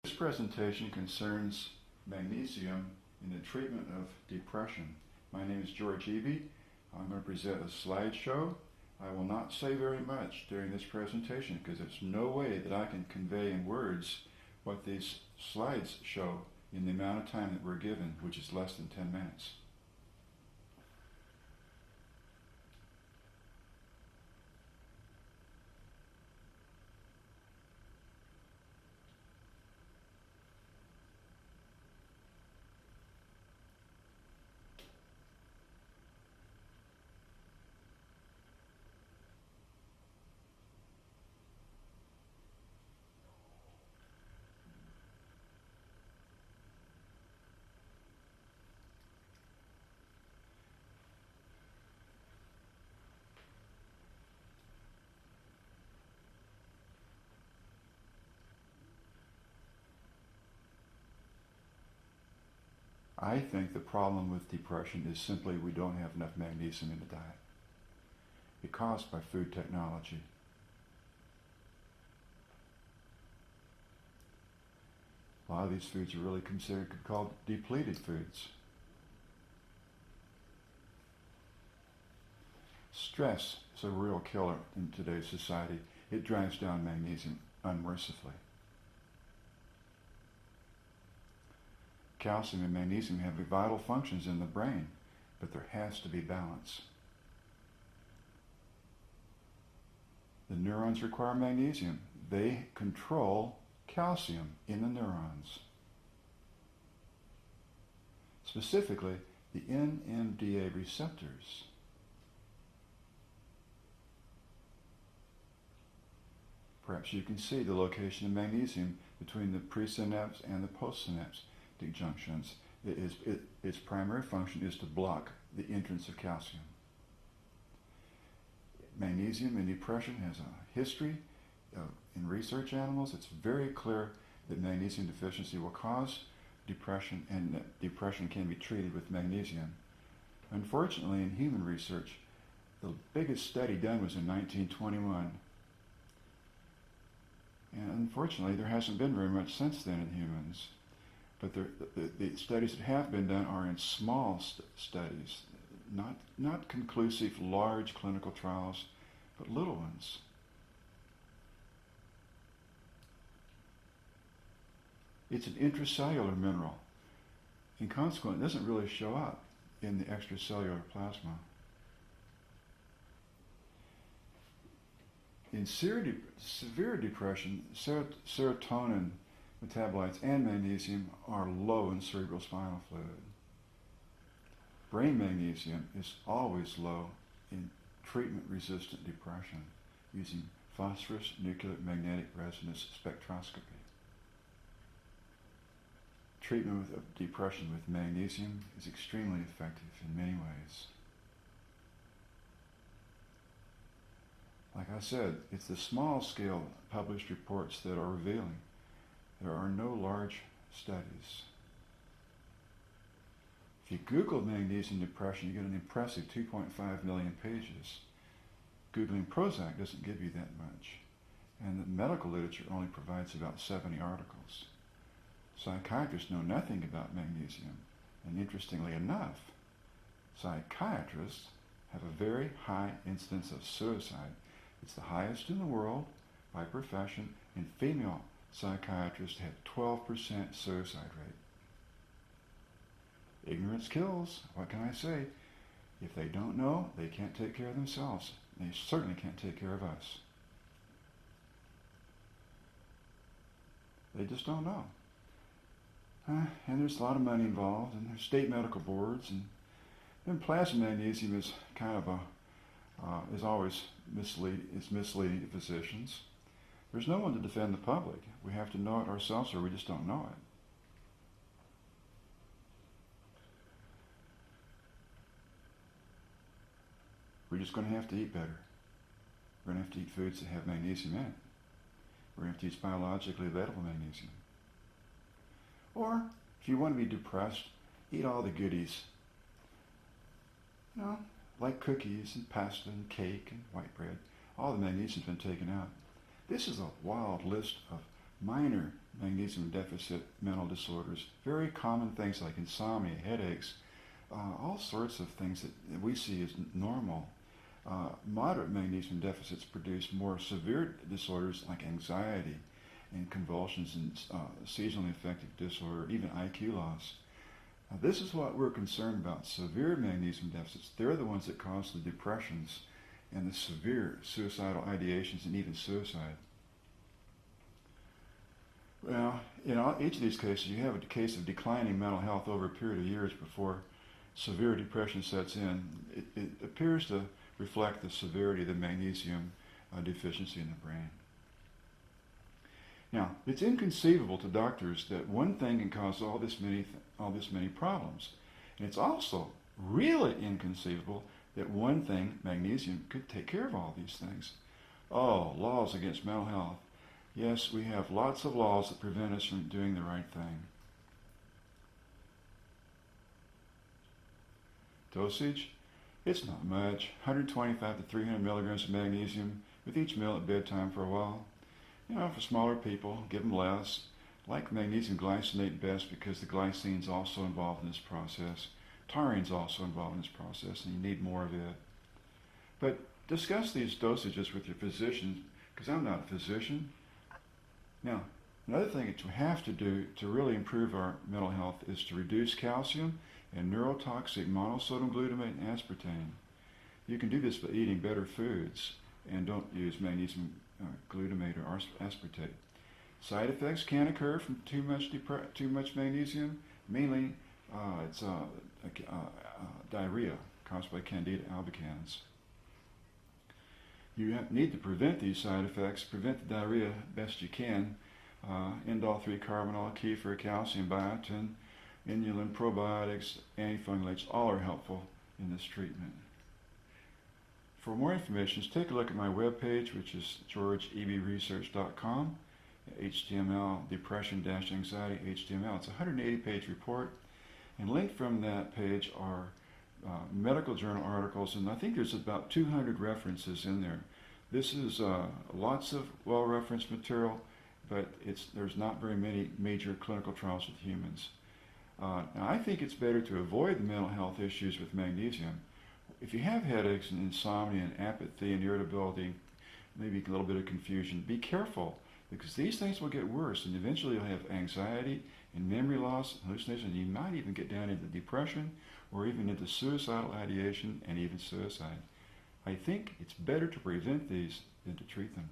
This presentation concerns magnesium in the treatment of depression. My name is George Eby. I'm going to present a slideshow. I will not say very much during this presentation because there's no way that I can convey in words what these slides show in the amount of time that we're given, which is less than 10 minutes. I think the problem with depression is simply we don't have enough magnesium in the diet. It's caused by food technology. A lot of these foods are really considered called depleted foods. Stress is a real killer in today's society. It drives down magnesium unmercifully. Calcium and magnesium have vital functions in the brain, but there has to be balance. The neurons require magnesium. They control calcium in the neurons. Specifically, the NMDA receptors. Perhaps you can see the location of magnesium between the presynapse and the postsynapse junctions. Its primary function is to block the entrance of calcium. Magnesium in depression has a history in research animals. It's very clear that magnesium deficiency will cause depression, and that depression can be treated with magnesium. Unfortunately, in human research, the biggest study done was in 1921. And unfortunately, there hasn't been very much since then in humans. But the studies that have been done are in small studies, not conclusive, large clinical trials, but little ones. It's an intracellular mineral, and consequently, it doesn't really show up in the extracellular plasma. In severe depression, serotonin metabolites and magnesium are low in cerebrospinal fluid. Brain magnesium is always low in treatment-resistant depression using phosphorus nuclear magnetic resonance spectroscopy. Treatment of depression with magnesium is extremely effective in many ways. Like I said, it's the small-scale published reports that are revealing. There are no large studies. If you Google magnesium depression, you get an impressive 2.5 million pages. Googling Prozac doesn't give you that much. And the medical literature only provides about 70 articles. Psychiatrists know nothing about magnesium. And interestingly enough, psychiatrists have a very high incidence of suicide. It's the highest in the world by profession, and female psychiatrists have 12% suicide rate. Ignorance kills. What can I say? If they don't know, they can't take care of themselves. They certainly can't take care of us. They just don't know. And there's a lot of money involved, and there's state medical boards, and plasma magnesium is kind of is always misleading to physicians. There's no one to defend the public. We have to know it ourselves, or we just don't know it. We're just going to have to eat better. We're going to have to eat foods that have magnesium in it. We're going to have to use biologically available magnesium. Or, if you want to be depressed, eat all the goodies. You know, like cookies and pasta and cake and white bread. All the magnesium's been taken out. This is a wild list of minor magnesium deficit mental disorders. Very common things like insomnia, headaches, all sorts of things that we see as normal. Moderate magnesium deficits produce more severe disorders like anxiety and convulsions and seasonally affective disorder, even IQ loss. Now, this is what we're concerned about. Severe magnesium deficits, they're the ones that cause the depressions and the severe suicidal ideations and even suicide. Well, in each of these cases, you have a case of declining mental health over a period of years before severe depression sets in. It appears to reflect the severity of the magnesium deficiency in the brain. Now, it's inconceivable to doctors that one thing can cause all this many problems. And it's also really inconceivable that one thing, magnesium, could take care of all these things. Oh, laws against mental health. Yes, we have lots of laws that prevent us from doing the right thing. Dosage? It's not much. 125 to 300 milligrams of magnesium with each meal at bedtime for a while. For smaller people, give them less. I like magnesium glycinate best because the glycine is also involved in this process. Taurine is also involved in this process, and you need more of it. But discuss these dosages with your physician, because I'm not a physician. Now, another thing that we have to do to really improve our mental health is to reduce calcium and neurotoxic monosodium glutamate and aspartame. You can do this by eating better foods and don't use magnesium glutamate or aspartate. Side effects can occur from too much magnesium. Mainly, it's diarrhea caused by Candida albicans. You need to prevent these side effects, prevent the diarrhea best you can. Indole 3-carbinol, kefir, calcium, biotin, inulin, probiotics, antifungulates, all are helpful in this treatment. For more information, take a look at my webpage, which is georgeebresearch.com, HTML, depression-anxiety, HTML. It's a 180-page report, and linked from that page are medical journal articles, and I think there's about 200 references in there. This is lots of well-referenced material, but there's not very many major clinical trials with humans. Now, I think it's better to avoid the mental health issues with magnesium. If you have headaches and insomnia and apathy and irritability, maybe a little bit of confusion, be careful, because these things will get worse, and eventually you'll have anxiety and memory loss, hallucination, and you might even get down into depression or even into suicidal ideation and even suicide. I think it's better to prevent these than to treat them.